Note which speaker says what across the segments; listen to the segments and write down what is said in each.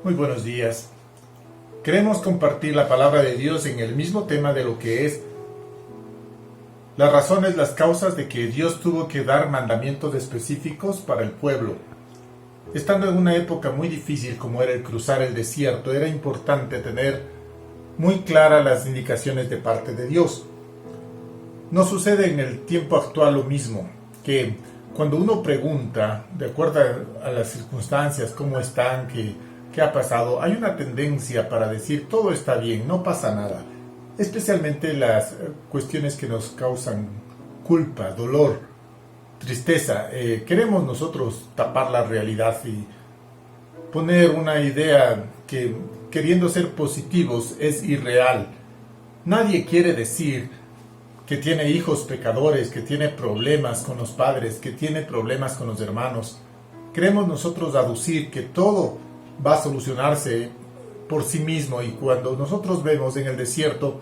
Speaker 1: Muy buenos días. Queremos compartir la palabra de Dios en el mismo tema de lo que es las razones, las causas de que Dios tuvo que dar mandamientos específicos para el pueblo. Estando en una época muy difícil como era el cruzar el desierto, era importante tener muy claras las indicaciones de parte de Dios. No sucede en el tiempo actual lo mismo, que cuando uno pregunta, de acuerdo a las circunstancias, cómo están, qué ha pasado, hay una tendencia para decir todo está bien, no pasa nada. Especialmente las cuestiones que nos causan culpa, dolor, tristeza. Queremos nosotros tapar la realidad y poner una idea que, queriendo ser positivos, es irreal. Nadie quiere decir que tiene hijos pecadores, que tiene problemas con los padres, que tiene problemas con los hermanos. Queremos nosotros aducir que todo va a solucionarse por sí mismo, y cuando nosotros vemos en el desierto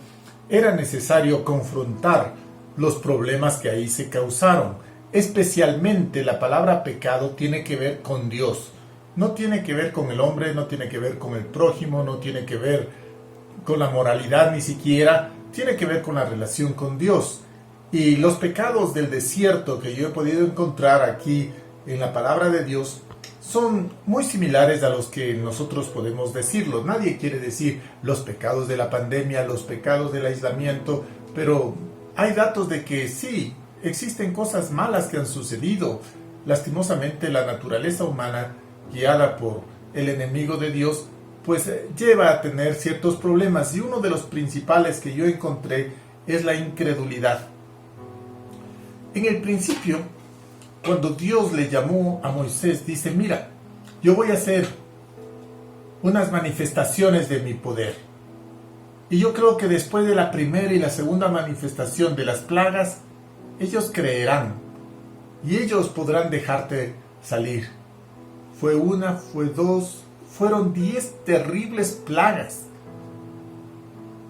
Speaker 1: era necesario confrontar los problemas que ahí se causaron. Especialmente la palabra pecado tiene que ver con Dios, no tiene que ver con el hombre, no tiene que ver con el prójimo, no tiene que ver con la moralidad, ni siquiera tiene que ver con la relación con Dios. Y los pecados del desierto que yo he podido encontrar aquí en la palabra de Dios son muy similares a los que nosotros podemos decirlo. Nadie quiere decir los pecados de la pandemia, los pecados del aislamiento, pero hay datos de que sí, existen cosas malas que han sucedido. Lastimosamente la naturaleza humana, guiada por el enemigo de Dios, pues lleva a tener ciertos problemas, y uno de los principales que yo encontré es la incredulidad. En el principio, cuando Dios le llamó a Moisés, dice: mira, yo voy a hacer unas manifestaciones de mi poder. Y yo creo que después de la primera y la segunda manifestación de las plagas, ellos creerán y ellos podrán dejarte salir. Fue una, fue dos, fueron 10 terribles plagas.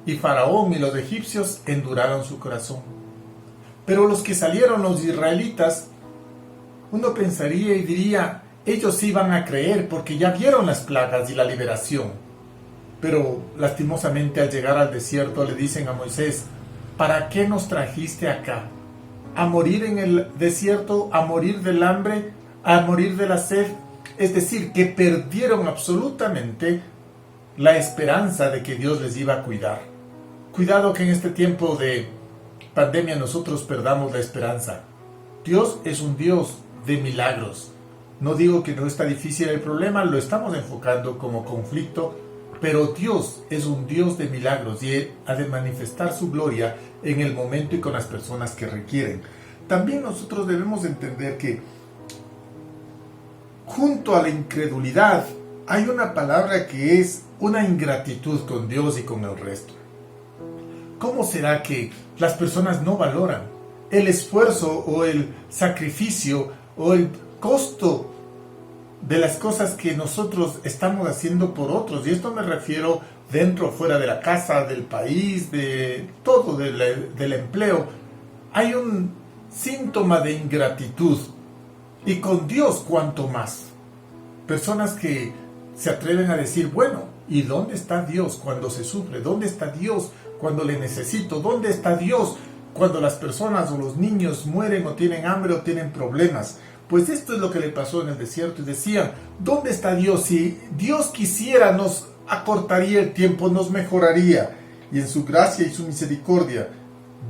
Speaker 1: Y Faraón y los egipcios enduraron su corazón. Pero los que salieron, los israelitas, uno pensaría y diría, ellos iban a creer porque ya vieron las plagas y la liberación. Pero lastimosamente al llegar al desierto le dicen a Moisés: ¿para qué nos trajiste acá? ¿A morir en el desierto? ¿A morir del hambre? ¿A morir de la sed? Es decir, que perdieron absolutamente la esperanza de que Dios les iba a cuidar. Cuidado que en este tiempo de pandemia nosotros perdamos la esperanza. Dios es un Dios de milagros. No digo que no está difícil el problema, lo estamos enfocando como conflicto, pero Dios es un Dios de milagros y Él ha de manifestar su gloria en el momento y con las personas que requieren. También nosotros debemos entender que junto a la incredulidad hay una palabra que es una ingratitud con Dios y con el resto. ¿Cómo será que las personas no valoran el esfuerzo o el sacrificio o el costo de las cosas que nosotros estamos haciendo por otros? Y esto me refiero dentro o fuera de la casa, del país, de todo, del empleo. Hay un síntoma de ingratitud, y con Dios cuanto más. Personas que se atreven a decir: bueno, ¿y dónde está Dios cuando se sufre? ¿Dónde está Dios cuando le necesito? ¿Dónde está Dios cuando las personas o los niños mueren o tienen hambre o tienen problemas? Pues esto es lo que le pasó en el desierto, y decían: ¿dónde está Dios? Si Dios quisiera, nos acortaría el tiempo, nos mejoraría. Y en su gracia y su misericordia,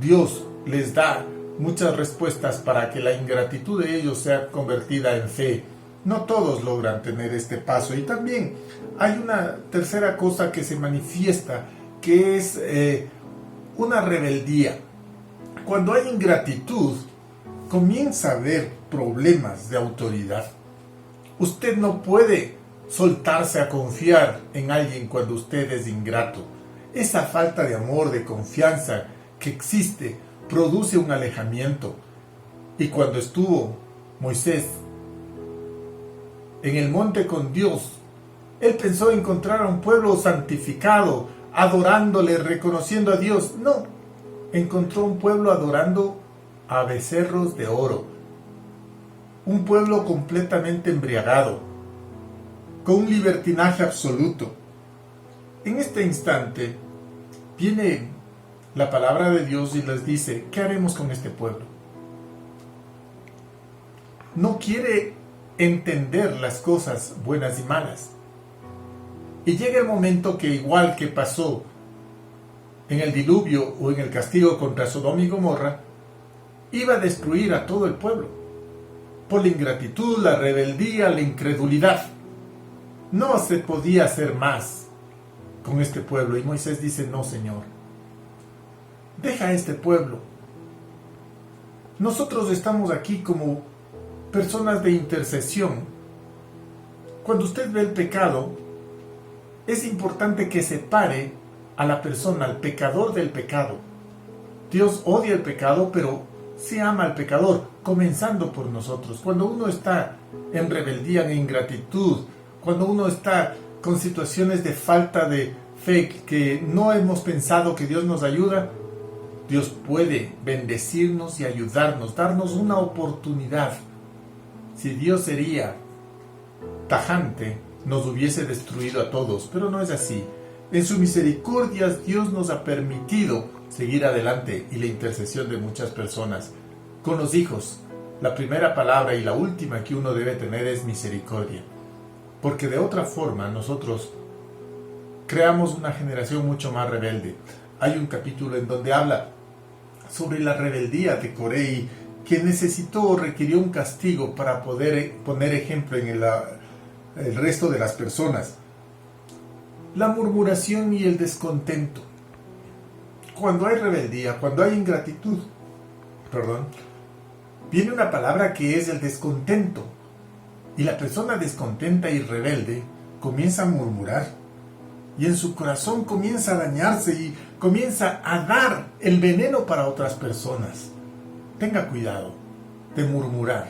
Speaker 1: Dios les da muchas respuestas para que la ingratitud de ellos sea convertida en fe. No todos logran tener este paso. Y también hay una tercera cosa que se manifiesta, que es una rebeldía. Cuando hay ingratitud, comienza a haber problemas de autoridad. Usted no puede soltarse a confiar en alguien cuando usted es ingrato. Esa falta de amor, de confianza que existe, produce un alejamiento. Y cuando estuvo Moisés en el monte con Dios, él pensó encontrar a un pueblo santificado, adorándole, reconociendo a Dios. No, encontró un pueblo adorando a becerros de oro, un pueblo completamente embriagado. con un libertinaje absoluto. En este instante viene la palabra de Dios y les dice, ¿qué haremos con este pueblo? No quiere entender las cosas buenas y malas. Y llega el momento que, igual que pasó en el diluvio o en el castigo contra Sodoma y Gomorra, iba a destruir a todo el pueblo por la ingratitud, la rebeldía, la incredulidad. No se podía hacer más con este pueblo. Y Moisés dice, no, Señor, deja a este pueblo. Nosotros estamos aquí como personas de intercesión. Cuando usted ve el pecado, es importante que separe a la persona, al pecador del pecado. Dios odia el pecado, pero sí ama al pecador, comenzando por nosotros. Cuando uno está en rebeldía, en ingratitud, cuando uno está con situaciones de falta de fe, que no hemos pensado que Dios nos ayuda, Dios puede bendecirnos y ayudarnos, darnos una oportunidad. Si Dios sería tajante, nos hubiese destruido a todos, pero no es así. En su misericordia, Dios nos ha permitido seguir adelante, y la intercesión de muchas personas. Con los hijos, la primera palabra y la última que uno debe tener es misericordia, porque de otra forma nosotros creamos una generación mucho más rebelde. Hay un capítulo en donde habla sobre la rebeldía de Coré, que necesitó o requirió un castigo para poder poner ejemplo en el resto de las personas. La murmuración y el descontento. Cuando hay rebeldía, cuando hay ingratitud, viene una palabra que es el descontento. Y la persona descontenta y rebelde comienza a murmurar. Y en su corazón comienza a dañarse y comienza a dar el veneno para otras personas. Tenga cuidado de murmurar.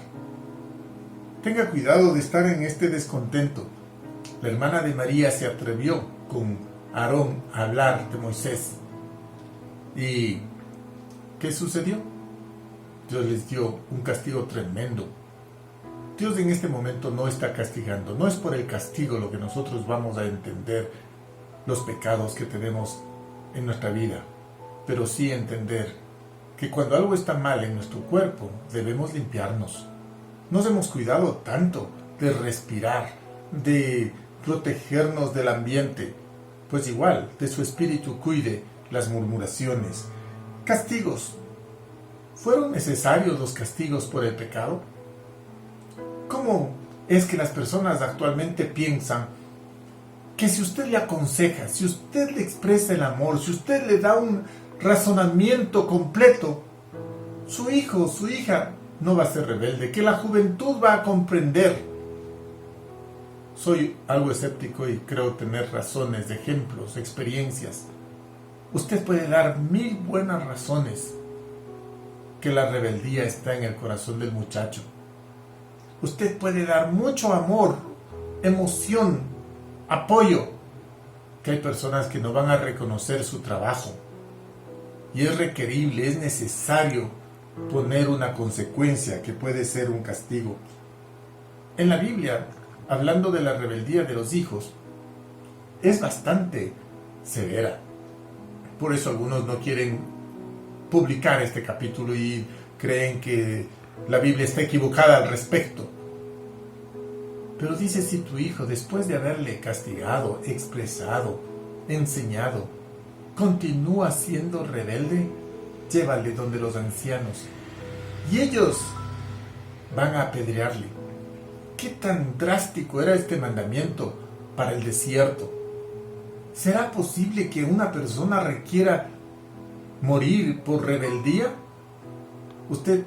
Speaker 1: Tenga cuidado de estar en este descontento. La hermana de María se atrevió con Aarón a hablar de Moisés. ¿Y qué sucedió? Dios les dio un castigo tremendo. Dios en este momento no está castigando. No es por el castigo lo que nosotros vamos a entender los pecados que tenemos en nuestra vida, pero sí entender que cuando algo está mal en nuestro cuerpo, debemos limpiarnos. Nos hemos cuidado tanto de respirar, de protegernos del ambiente, pues igual de su espíritu cuide las murmuraciones. Castigos. ¿Fueron necesarios los castigos por el pecado? ¿Cómo es que las personas actualmente piensan que si usted le aconseja, si usted le expresa el amor, si usted le da un razonamiento completo, su hijo o su hija no va a ser rebelde, que la juventud va a comprender? Soy algo escéptico y creo tener razones, ejemplos, experiencias. Usted puede dar 1000 buenas razones que la rebeldía está en el corazón del muchacho. Usted puede dar mucho amor, emoción, apoyo, que hay personas que no van a reconocer su trabajo. Y es requerible, es necesario poner una consecuencia que puede ser un castigo. En la Biblia, hablando de la rebeldía de los hijos, es bastante severa. Por eso algunos no quieren publicar este capítulo y creen que la Biblia está equivocada al respecto. Pero dice, si tu hijo, después de haberle castigado, expresado, enseñado, continúa siendo rebelde, llévale donde los ancianos y ellos van a apedrearle. ¿Qué tan drástico era este mandamiento para el desierto? ¿Será posible que una persona requiera morir por rebeldía? Usted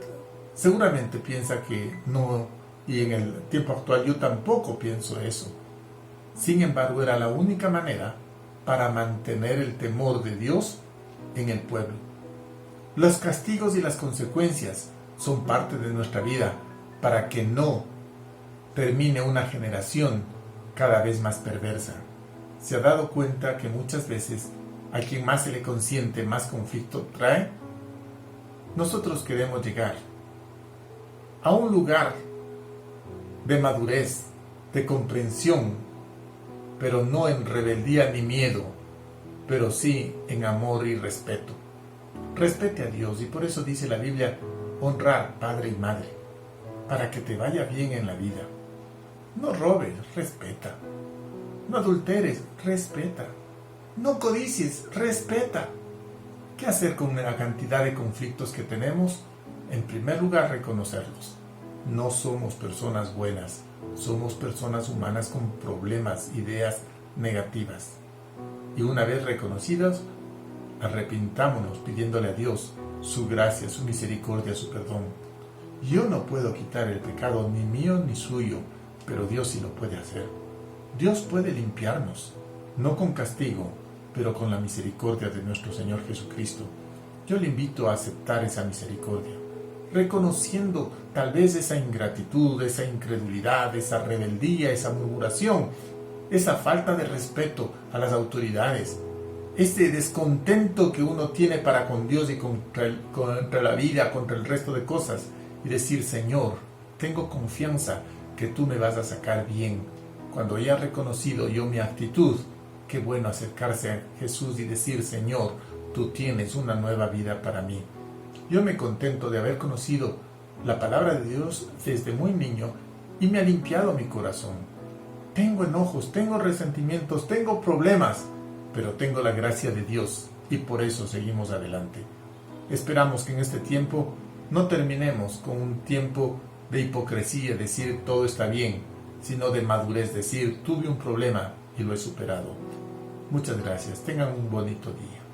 Speaker 1: seguramente piensa que no, y en el tiempo actual yo tampoco pienso eso. Sin embargo, era la única manera para mantener el temor de Dios en el pueblo. Los castigos y las consecuencias son parte de nuestra vida para que no termine una generación cada vez más perversa. ¿Se ha dado cuenta que muchas veces a quien más se le consiente, más conflicto trae? Nosotros queremos llegar a un lugar de madurez, de comprensión, pero no en rebeldía ni miedo, pero sí en amor y respeto. Respete a Dios, y por eso dice la Biblia, honrar padre y madre, para que te vaya bien en la vida. No robes, respeta. No adulteres, respeta. No codicies, respeta. ¿Qué hacer con la cantidad de conflictos que tenemos? En primer lugar, reconocerlos. No somos personas buenas, somos personas humanas con problemas, ideas negativas. Y una vez reconocidos, arrepintámonos pidiéndole a Dios su gracia, su misericordia, su perdón. Yo no puedo quitar el pecado ni mío ni suyo, pero Dios sí lo puede hacer. Dios puede limpiarnos, no con castigo, pero con la misericordia de nuestro Señor Jesucristo. Yo le invito a aceptar esa misericordia, reconociendo tal vez esa ingratitud, esa incredulidad, esa rebeldía, esa murmuración, esa falta de respeto a las autoridades, ese descontento que uno tiene para con Dios y contra la vida, contra el resto de cosas, y decir, Señor, tengo confianza que tú me vas a sacar bien. Cuando haya reconocido yo mi actitud, qué bueno acercarse a Jesús y decir, Señor, tú tienes una nueva vida para mí. Yo me contento de haber conocido la palabra de Dios desde muy niño y me ha limpiado mi corazón. Tengo enojos, tengo resentimientos, tengo problemas, pero tengo la gracia de Dios y por eso seguimos adelante. Esperamos que en este tiempo no terminemos con un tiempo de hipocresía, decir todo está bien, sino de madurez, decir tuve un problema y lo he superado. Muchas gracias, tengan un bonito día.